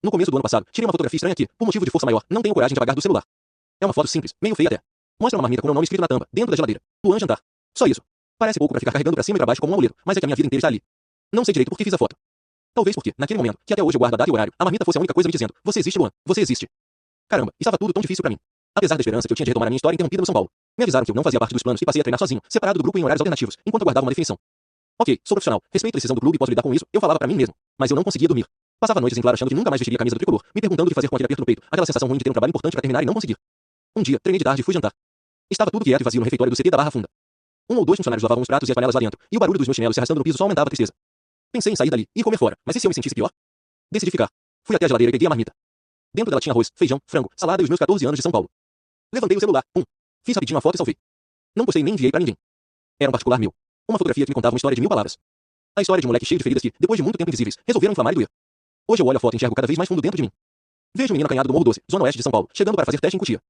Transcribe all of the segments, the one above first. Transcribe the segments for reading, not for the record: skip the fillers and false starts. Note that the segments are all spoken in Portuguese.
No começo do ano passado, tirei uma fotografia estranha que, por motivo de força maior, não tenho coragem de apagar do celular. É uma foto simples, meio feia até. Mostra uma marmita com meu nome escrito na tampa, dentro da geladeira. Luan jantar. Só isso. Parece pouco pra ficar carregando pra cima e pra baixo como um amuleto, mas é que a minha vida inteira está ali. Não sei direito por que fiz a foto. Talvez porque, naquele momento, que até hoje eu guardo a data e o horário, a marmita fosse a única coisa me dizendo: você existe, Luan, você existe. Caramba, estava tudo tão difícil pra mim. Apesar da esperança que eu tinha de retomar a minha história interrompida no São Paulo. Me avisaram que eu não fazia parte dos planos e passei a treinar sozinho, separado do grupo em horários alternativos, enquanto aguardava uma definição. Ok, sou profissional, respeito a decisão do clube e posso lidar com isso, eu falava pra mim mesmo. Mas eu não conseguia dormir. Passava noites em claro achando que nunca mais vestiria a camisa do tricolor, me perguntando o que fazer com aquele aperto no peito, aquela sensação ruim de ter um trabalho importante pra terminar e não conseguir. Um dia, treinei de tarde e fui jantar. Estava tudo quieto e vazio no refeitório do CT da Barra Funda. Um ou dois funcionários lavavam os pratos e as panelas lá dentro, e o barulho dos meus chinelos se arrastando no piso só aumentava a tristeza. Pensei em sair dali e comer fora, mas e se eu me sentisse pior? Decidi ficar. Fui até a geladeira e peguei a marmita. Dentro dela tinha arroz, feijão, frango, salada e os meus 14 anos de São Paulo. Levantei o celular. Fiz rapidinho a foto e salvei. Não postei nem enviei pra ninguém. Era um particular meu. Uma fotografia que me contava uma história de 1000 palavras. A história de um moleque cheio de feridas que, depois de muito tempo invisíveis, resolveram inflamar e doer. Hoje eu olho a foto e enxergo cada vez mais fundo dentro de mim. Vejo o menino acanhado do Morro Doce, zona oeste de São Paulo, chegando para fazer teste em Cotia.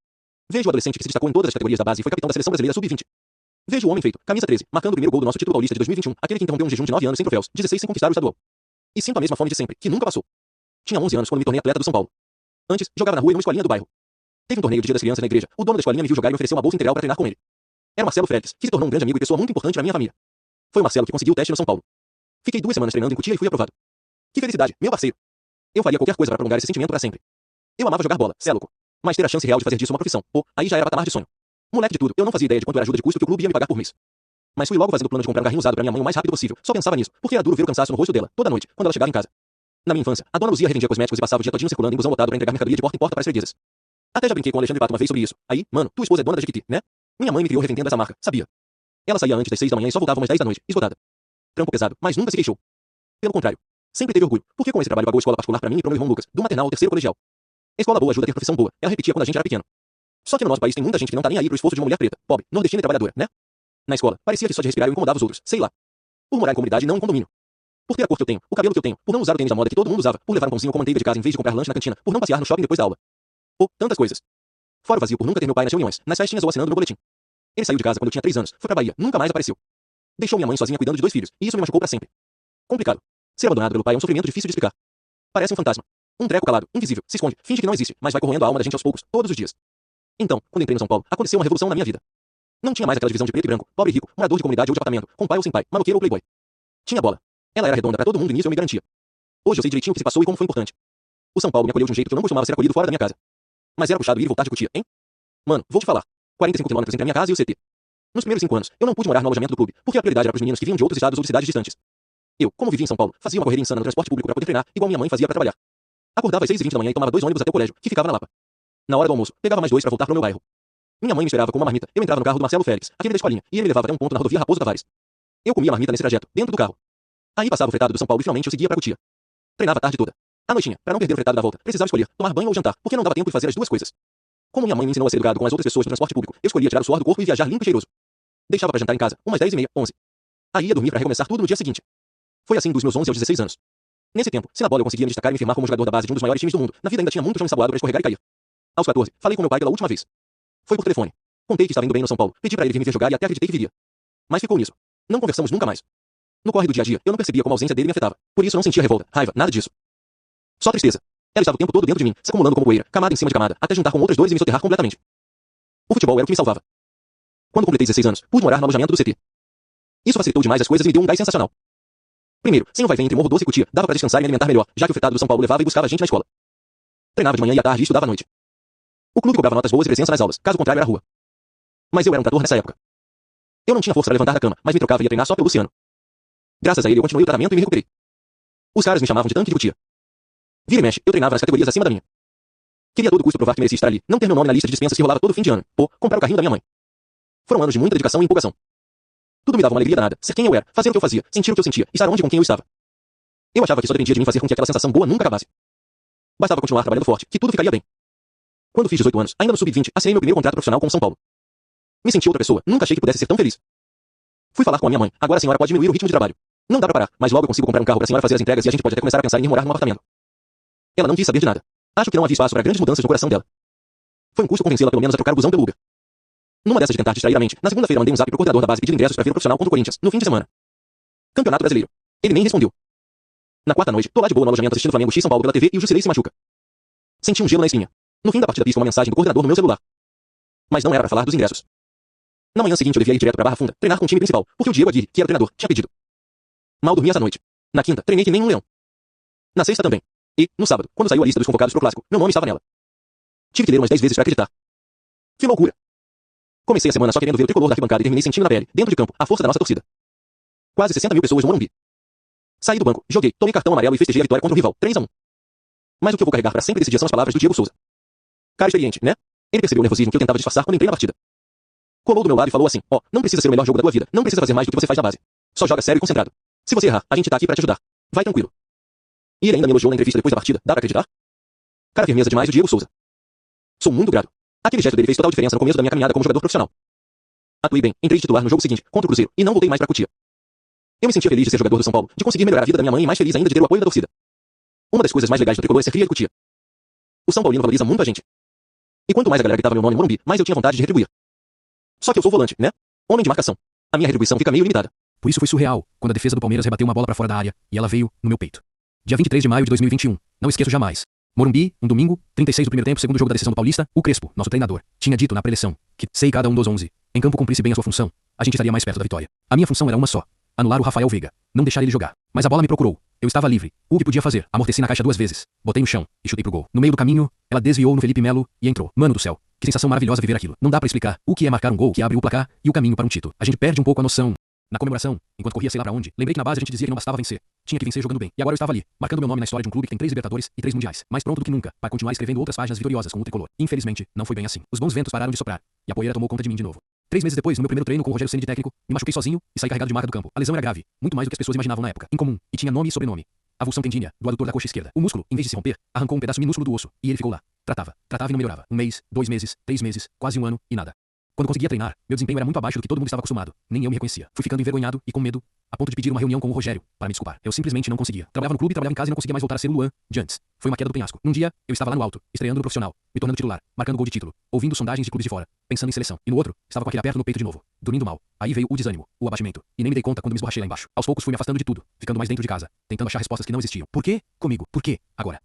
Vejo o adolescente que se destacou em todas as categorias da base e foi capitão da seleção brasileira sub-20. Vejo o homem feito, camisa 13, marcando o primeiro gol do nosso título paulista de 2021, aquele que interrompeu um jejum de 9 anos sem troféus, 16 sem conquistar o estadual. E sinto a mesma fome de sempre, que nunca passou. Tinha 11 anos quando me tornei atleta do São Paulo. Antes, jogava na rua e numa escolinha do bairro. Teve um torneio de Dia das Crianças na igreja. O dono da escolinha me viu jogar e me ofereceu uma bolsa integral para treinar com ele. Era Marcelo Fretes, que se tornou um grande amigo e pessoa muito importante na minha família. Foi o Marcelo que conseguiu o teste no São Paulo. Fiquei 2 semanas treinando em Cotia e fui aprovado. Que felicidade, meu parceiro. Eu faria qualquer coisa para prolongar esse sentimento para sempre. Eu amava jogar bola, cê é louco. Mas ter a chance real de fazer disso uma profissão, pô, aí já era patamar de sonho. Moleque de tudo, eu não fazia ideia de quanto era a ajuda de custo que o clube ia me pagar por mês. Mas fui logo fazendo o plano de comprar um carrinho usado para minha mãe o mais rápido possível. Só pensava nisso, porque era duro ver o cansaço no rosto dela, toda noite, quando ela chegava em casa. Na minha infância, a dona Luzia revendia cosméticos e passava o dia todinho circulando em busão lotado para entregar mercadoria de porta em porta para as freguesas. Até já brinquei com o Alexandre Pato uma vez sobre isso. Aí, mano, tua esposa é dona da Jequiti, né? Minha mãe me criou revendendo essa marca, sabia? Ela saía antes das 6 da manhã e só voltava umas 10 da noite, esgotada. Trampo pesado, mas nunca se queixou. Pelo contrário, sempre teve orgulho, porque com esse trabalho pagou escola particular para mim e pro meu irmão Lucas, do maternal ao terceiro colegial. Escola boa ajuda a ter profissão boa, ela repetia quando a gente era pequeno. Só que no nosso país tem muita gente que não tá nem aí pro esforço de uma mulher preta, pobre, nordestina e trabalhadora, né? Na escola, parecia que só de respirar eu incomodava os outros, sei lá. Por morar em comunidade e não em condomínio. Por ter a cor que eu tenho, o cabelo que eu tenho, por não usar o tênis da moda que todo mundo usava, por levar um pãozinho com manteiga de casa em vez de comprar lanche na cantina, por não passear no shopping depois da aula. Pô, tantas coisas. Fora o vazio por nunca ter meu pai nas reuniões, nas festinhas ou assinando no boletim. Ele saiu de casa quando eu tinha 3 anos, foi pra Bahia, nunca mais apareceu. Deixou minha mãe sozinha cuidando de 2 filhos, e isso me machucou pra sempre. Complicado. Ser abandonado pelo pai é um sofrimento difícil de explicar. Parece um fantasma. Um treco calado, invisível, se esconde, finge que não existe, mas vai corroendo a alma da gente aos poucos, todos os dias. Então, quando entrei no São Paulo, aconteceu uma revolução na minha vida. Não tinha mais aquela divisão de preto e branco, pobre e rico, morador de comunidade ou de apartamento, com pai ou sem pai, maloqueiro ou playboy. Tinha bola. Ela era redonda pra todo mundo e nisso eu me garantia. Hoje eu sei direitinho o que se passou e como foi importante. O São Paulo me acolheu de um jeito que eu não costumava ser acolhido fora da minha casa. Mas era puxado ir e voltar de Cotia, hein? Mano, vou te falar. 45 quilômetros entre a minha casa e o CT. Nos primeiros 5 anos, eu não pude morar no alojamento do clube, porque a prioridade era pros meninos que vinham de outros estados ou de cidades distantes. Eu, como vivia em São Paulo, fazia uma correria insana no transporte público pra poder treinar, igual minha mãe fazia pra trabalhar. Acordava às 6h20 da manhã e tomava 2 ônibus até o colégio, que ficava na Lapa. Na hora do almoço, pegava mais 2 pra voltar pro meu bairro. Minha mãe me esperava com uma marmita, eu entrava no carro do Marcelo Félix, aquele da escolinha, e ele me levava até um ponto na rodovia Raposo Tavares. Eu comia a marmita nesse trajeto, dentro do carro. Aí passava o fretado do São Paulo e finalmente eu seguia pra Cotia. Treinava a tarde toda. À noitinha, pra não perder o fretado da volta, precisava escolher, tomar banho ou jantar, porque não dava tempo de fazer as duas coisas. Como minha mãe me ensinou a ser educado com as outras pessoas no transporte público, eu escolhia tirar o suor do corpo e viajar limpo e cheiroso. Deixava pra jantar em casa, umas 10h30, 11. Aí ia dormir pra recomeçar tudo no dia seguinte. Foi assim dos meus 11 aos 16 anos. Nesse tempo, se na bola eu conseguia me destacar e me firmar como jogador da base de um dos maiores times do mundo, na vida ainda tinha muito chão ensaboado pra escorregar e cair. Aos 14, falei com meu pai pela última vez. Foi por telefone. Contei que estava indo bem no São Paulo, pedi pra ele vir me ver jogar e até acreditei que viria. Mas ficou nisso. Não conversamos nunca mais. No corre do dia a dia, eu não percebia como a ausência dele me afetava. Por isso eu não sentia revolta, raiva, nada disso. Só tristeza. Ela estava o tempo todo dentro de mim, se acumulando como poeira, camada em cima de camada, até juntar com outras dores e me soterrar completamente. O futebol era o que me salvava. Quando completei 16 anos, pude morar no alojamento do CT. Isso facilitou demais as coisas e me deu um gás sensacional. Primeiro, sem o vai-vem entre Morro Doce e Cotia, dava pra descansar e me alimentar melhor, já que o fretado do São Paulo levava e buscava a gente na escola. Treinava de manhã e à tarde e estudava à noite. O clube cobrava notas boas e presença nas aulas, caso contrário era rua. Mas eu era um trator nessa época. Eu não tinha força pra levantar da cama, mas me trocava e ia treinar só pelo Luciano. Graças a ele eu continuei o tratamento e me recuperei. Os caras me chamavam de tanque de Cotia. Vira e mexe, eu treinava nas categorias acima da minha. Queria a todo custo provar que merecia estar ali, não ter meu nome na lista de dispensas que rolava todo fim de ano, pô, comprar o carrinho da minha mãe. Foram anos de muita dedicação e empolgação. Tudo me dava uma alegria danada, ser quem eu era, fazer o que eu fazia, sentir o que eu sentia, estar onde e com quem eu estava. Eu achava que só dependia de mim fazer com que aquela sensação boa nunca acabasse. Bastava continuar trabalhando forte, que tudo ficaria bem. Quando fiz 18 anos, ainda no sub-20, assinei meu primeiro contrato profissional com o São Paulo. Me senti outra pessoa, nunca achei que pudesse ser tão feliz. Fui falar com a minha mãe, agora a senhora pode diminuir o ritmo de trabalho. Não dá pra parar, mas logo eu consigo comprar um carro pra senhora fazer as entregas e a gente pode até começar a pensar em ir morar num apartamento. Ela não quis saber de nada. Acho que não havia espaço para grandes mudanças no coração dela. Foi um custo convencê-la pelo menos a trocar o busão pelo Uber. Numa dessas de tentar distrair a mente, na segunda-feira mandei um zap pro coordenador da base pedindo ingressos pra ver o profissional contra o Corinthians, no fim de semana. Campeonato Brasileiro. Ele nem respondeu. Na quarta noite, tô lá de boa no alojamento assistindo Flamengo X São Paulo pela TV e o Jusilei se machuca. Senti um gelo na espinha. No fim da partida pisca uma mensagem do coordenador no meu celular. Mas não era para falar dos ingressos. Na manhã seguinte eu devia ir direto pra Barra Funda, treinar com o time principal, porque o Diego Aguirre, que era o treinador, tinha pedido. Mal dormi essa noite. Na quinta, treinei que nem um leão. Na sexta também. E, no sábado, quando saiu a lista dos convocados pro clássico, meu nome estava nela. Tive que ler umas 10 vezes pra acreditar. Que loucura. Comecei a semana só querendo ver o tricolor da arquibancada e terminei sentindo na pele, dentro de campo, a força da nossa torcida. Quase 60 mil pessoas no Morumbi. Saí do banco, joguei, tomei cartão amarelo e festejei a vitória contra o rival, 3-1. Mas o que eu vou carregar pra sempre desse dia são as palavras do Diego Souza. Cara experiente, né? Ele percebeu o nervosismo que eu tentava disfarçar quando entrei na partida. Colou do meu lado e falou assim, ó, não precisa ser o melhor jogo da tua vida, não precisa fazer mais do que você faz na base. Só joga sério e concentrado. Se você errar, a gente tá aqui pra te ajudar. Vai tranquilo. E ele ainda me elogiou na entrevista depois da partida, dá pra acreditar? Cara firmeza demais o Diego Souza. Sou muito grato. Aquele gesto dele fez total diferença no começo da minha caminhada como jogador profissional. Atuei bem, entrei de titular no jogo seguinte, contra o Cruzeiro, e não voltei mais pra Cotia. Eu me sentia feliz de ser jogador do São Paulo, de conseguir melhorar a vida da minha mãe e mais feliz ainda de ter o apoio da torcida. Uma das coisas mais legais do tricolor é ser cria de Cotia. O São Paulino valoriza muito a gente. E quanto mais a galera gritava meu nome no Morumbi, mais eu tinha vontade de retribuir. Só que eu sou volante, né? Homem de marcação. A minha retribuição fica meio limitada. Por isso foi surreal, quando a defesa do Palmeiras rebateu uma bola pra fora da área, e ela veio no meu peito. Dia 23 de maio de 2021. Não esqueço jamais. Morumbi, um domingo, 36 do primeiro tempo, segundo jogo da decisão do Paulista, o Crespo, nosso treinador, tinha dito na preleção que, se cada um dos 11 em campo cumprisse bem a sua função, a gente estaria mais perto da vitória. A minha função era uma só: anular o Rafael Veiga, não deixar ele jogar. Mas a bola me procurou. Eu estava livre. O que podia fazer? Amorteci na caixa 2 vezes. Botei no chão e chutei pro gol. No meio do caminho, ela desviou no Felipe Melo e entrou. Mano do céu, que sensação maravilhosa viver aquilo. Não dá pra explicar o que é marcar um gol que abre o placar e o caminho para um título. A gente perde um pouco a noção. Na comemoração, enquanto corria sei lá pra onde, lembrei que na base a gente dizia que não bastava vencer. Tinha que vencer jogando bem. E agora eu estava ali, marcando meu nome na história de um clube que tem 3 Libertadores e 3 Mundiais. Mais pronto do que nunca, para continuar escrevendo outras páginas vitoriosas com o tricolor. Infelizmente, não foi bem assim. Os bons ventos pararam de soprar, e a poeira tomou conta de mim de novo. 3 meses depois, no meu primeiro treino com o Rogério Ceni de técnico, me machuquei sozinho e saí carregado de marca do campo. A lesão era grave, muito mais do que as pessoas imaginavam na época. Incomum, e tinha nome e sobrenome. Avulsão tendínea, do adutor da coxa esquerda. O músculo, em vez de se romper, arrancou um pedaço minúsculo do osso, e ele ficou lá. Tratava e não melhorava. 1 mês, 2 meses, 3 meses, quase 1 ano, e nada. Quando conseguia treinar, meu desempenho era muito abaixo do que todo mundo estava acostumado. Nem eu me reconhecia. Fui ficando envergonhado e com medo, a ponto de pedir uma reunião com o Rogério, para me desculpar. Eu simplesmente não conseguia. Trabalhava no clube, trabalhava em casa e não conseguia mais voltar a ser o Luan de antes. Foi uma queda do penhasco. Um dia, eu estava lá no alto, estreando no profissional, me tornando titular, marcando gol de título, ouvindo sondagens de clubes de fora, pensando em seleção. E no outro, estava com aquele aperto no peito de novo, dormindo mal. Aí veio o desânimo, o abatimento, e nem me dei conta quando me esborrachei lá embaixo. Aos poucos fui me afastando de tudo, ficando mais dentro de casa, tentando achar respostas que não existiam. Por quê? Comigo. Por quê? Agora.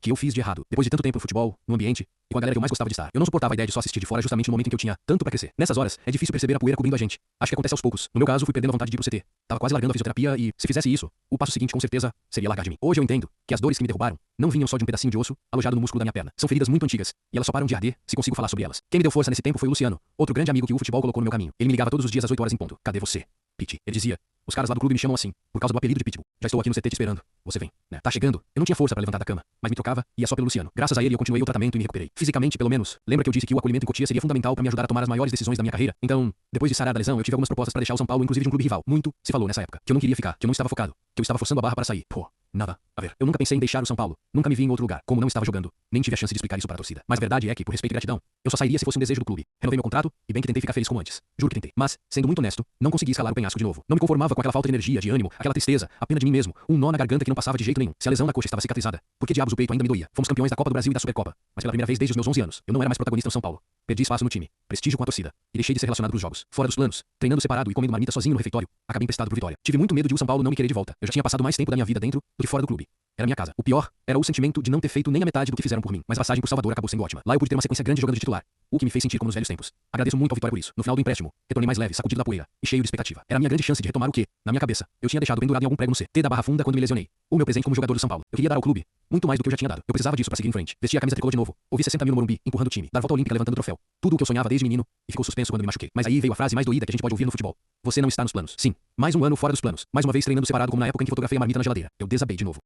Que eu fiz de errado, depois de tanto tempo no futebol, no ambiente, e com a galera que eu mais gostava de estar. Eu não suportava a ideia de só assistir de fora justamente no momento em que eu tinha tanto pra crescer. Nessas horas, é difícil perceber a poeira cobrindo a gente. Acho que acontece aos poucos. No meu caso, fui perdendo a vontade de ir pro CT. Tava quase largando a fisioterapia e, se fizesse isso, o passo seguinte com certeza seria largar de mim. Hoje eu entendo que as dores que me derrubaram não vinham só de um pedacinho de osso alojado no músculo da minha perna. São feridas muito antigas, e elas só param de arder se consigo falar sobre elas. Quem me deu força nesse tempo foi o Luciano, outro grande amigo que o futebol colocou no meu caminho. Ele me ligava todos os dias às 8 horas em ponto. Cadê você, Pete? Ele dizia: os caras lá do clube me chamam assim, por causa do apelido de Pitbull. Já estou aqui no CT te esperando. Você vem, né? Tá chegando. Eu não tinha força pra levantar da cama, mas me trocava e ia só pelo Luciano. Graças a ele eu continuei o tratamento e me recuperei. Fisicamente, pelo menos. Lembra que eu disse que o acolhimento em Cotia seria fundamental pra me ajudar a tomar as maiores decisões da minha carreira? Então, depois de sarar da lesão, eu tive algumas propostas pra deixar o São Paulo, inclusive de um clube rival. Muito se falou nessa época que eu não queria ficar, que eu não estava focado, que eu estava forçando a barra para sair. Pô, nada a ver. Eu nunca pensei em deixar o São Paulo. Nunca me vi em outro lugar. Como não estava jogando, nem tive a chance de explicar isso para a torcida. Mas a verdade é que, por respeito e gratidão, eu só sairia se fosse um desejo do clube. Renovei meu contrato e bem que tentei ficar feliz como antes. Juro que tentei. Mas, sendo muito honesto, não consegui escalar o penhasco de novo. Não me conformava com aquela falta de energia, de ânimo, aquela tristeza, a pena de mim mesmo, um nó na garganta que não passava de jeito nenhum. Se a lesão da coxa estava cicatrizada, por que diabos o peito ainda me doía? Fomos campeões da Copa do Brasil e da Supercopa. Mas pela primeira vez desde os meus 11 anos, eu não era mais protagonista no São Paulo. Perdi espaço no time, prestígio com a torcida, e deixei de ser relacionado pros jogos. Fora dos planos, treinando separado e comendo marmita sozinho no refeitório, acabei emprestado pro Vitória. Tive muito medo de o São Paulo não me querer de volta. Eu já tinha passado mais tempo da minha vida dentro do que fora do clube. Era minha casa. O pior era o sentimento de não ter feito nem a metade do que fizeram por mim. Mas a passagem por Salvador acabou sendo ótima. Lá eu pude ter uma sequência grande jogando de titular, o que me fez sentir como nos velhos tempos. Agradeço muito ao Vitória por isso. No final do empréstimo, retornei mais leve, sacudido da poeira e cheio de expectativa. Era a minha grande chance de retomar o que, na minha cabeça, eu tinha deixado pendurado em algum prego no CT da Barra Funda quando me lesionei. O meu presente como jogador do São Paulo. Eu queria dar ao clube muito mais do que eu já tinha dado. Eu precisava disso pra seguir em frente. Vestir a camisa tricolor de novo. Ouvi 60 mil no Morumbi, empurrando o time. Dar volta olímpica levantando o troféu. Tudo o que eu sonhava desde menino e ficou suspenso quando me machuquei. Mas aí veio a frase mais doída que a gente pode ouvir no futebol. Você não está nos planos. Sim, mais um ano fora dos planos. Mais uma vez treinando separado como na época em que fotografei a marmita na geladeira. Eu desabei de novo.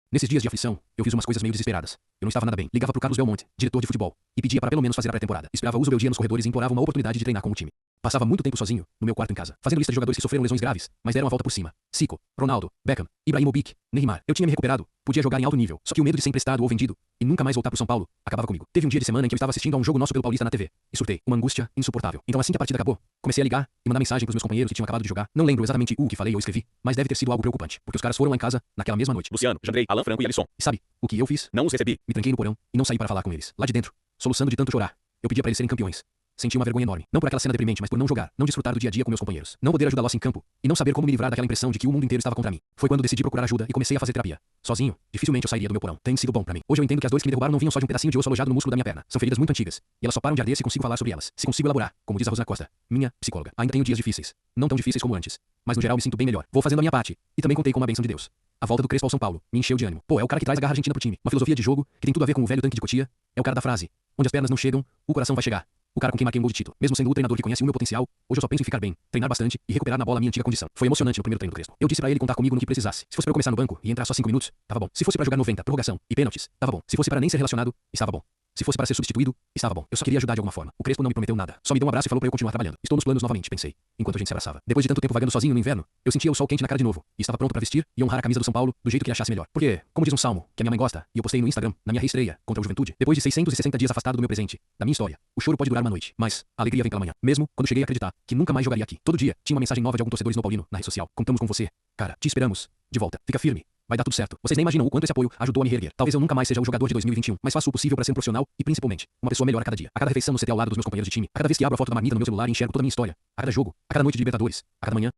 Nesses dias de aflição, eu fiz umas coisas meio desesperadas. Eu não estava nada bem. Ligava pro Carlos Belmonte, diretor de futebol, e pedia para pelo menos fazer a pré-temporada. Esperava uso meu dia nos corredores e implorava uma oportunidade de treinar com o time. Passava muito tempo sozinho, no meu quarto em casa, fazendo lista de jogadores que sofreram lesões graves, mas deram a volta por cima. Zico, Ronaldo, Beckham, Ibrahimovic, Neymar. Eu tinha me recuperado, podia jogar em alto nível, só que o medo de ser emprestado ou vendido e nunca mais voltar pro São Paulo acabava comigo. Teve um dia de semana em que eu estava assistindo a um jogo nosso pelo Paulista na TV e surtei, uma angústia insuportável. Então assim que a partida acabou, comecei a ligar e mandar mensagem pros meus companheiros que tinham acabado de jogar. Não lembro exatamente o que falei ou escrevi, mas deve ter sido algo preocupante, porque os caras foram lá em casa naquela mesma noite. Luciano, Jandrei, Alan Franco e Alisson. E sabe o que eu fiz? Não os recebi. Me tranquei no porão e não saí para falar com eles. Lá de dentro, soluçando de tanto chorar, eu pedi para eles serem campeões. Senti uma vergonha enorme. Não por aquela cena deprimente, mas por não jogar, não desfrutar do dia a dia com meus companheiros. Não poder ajudá-los em campo. E não saber como me livrar daquela impressão de que o mundo inteiro estava contra mim. Foi quando decidi procurar ajuda e comecei a fazer terapia. Sozinho, dificilmente eu sairia do meu porão. Tem sido bom pra mim. Hoje eu entendo que as dores que me derrubaram não vinham só de um pedacinho de osso alojado no músculo da minha perna. São feridas muito antigas. E elas só param de arder se consigo falar sobre elas. Se consigo elaborar, como diz a Rosana Costa, minha psicóloga. Ainda tenho dias difíceis. Não tão difíceis como antes. Mas no geral me sinto bem melhor. Vou fazendo a minha parte. E também contei com uma bênção de Deus. A volta do Crespo ao São Paulo me encheu de ânimo. Pô, é o cara que traz a garra argentina pro time. Uma filosofia de jogo que tem tudo a ver com o velho tanque de Cotia. É o cara da frase: onde as pernas não chegam, o coração vai chegar. O cara com quem marquei um gol de título. Mesmo sendo o treinador que conhece o meu potencial, hoje eu só penso em ficar bem, treinar bastante e recuperar na bola a minha antiga condição. Foi emocionante no primeiro treino do Crespo. Eu disse pra ele contar comigo no que precisasse. Se fosse pra eu começar no banco e entrar só 5 minutos, tava bom. Se fosse pra jogar 90, prorrogação e pênaltis, tava bom. Se fosse pra nem ser relacionado, estava bom. Se fosse para ser substituído, estava bom. Eu só queria ajudar de alguma forma. O Crespo não me prometeu nada. Só me deu um abraço e falou para eu continuar trabalhando. Estou nos planos novamente, pensei, enquanto a gente se abraçava. Depois de tanto tempo vagando sozinho no inverno, eu sentia o sol quente na cara de novo e estava pronto para vestir e honrar a camisa do São Paulo do jeito que achasse melhor. Porque, como diz um salmo, que a minha mãe gosta, e eu postei no Instagram, na minha reestreia contra o Juventude, depois de 660 dias afastado do meu presente, da minha história, o choro pode durar uma noite, mas a alegria vem pela manhã. Mesmo quando cheguei a acreditar que nunca mais jogaria aqui. Todo dia tinha uma mensagem nova de algum torcedor São Paulino na rede social. Contamos com você. Cara, te esperamos. De volta. Fica firme. Vai dar tudo certo. Vocês nem imaginam o quanto esse apoio ajudou a me reerguer. Talvez eu nunca mais seja o jogador de 2021, mas faço o possível para ser um profissional e, principalmente, uma pessoa melhor a cada dia. A cada refeição no CT ao lado dos meus companheiros de time. A cada vez que abro a foto da marmita no meu celular e enxergo toda a minha história. A cada jogo. A cada noite de Libertadores. A cada manhã.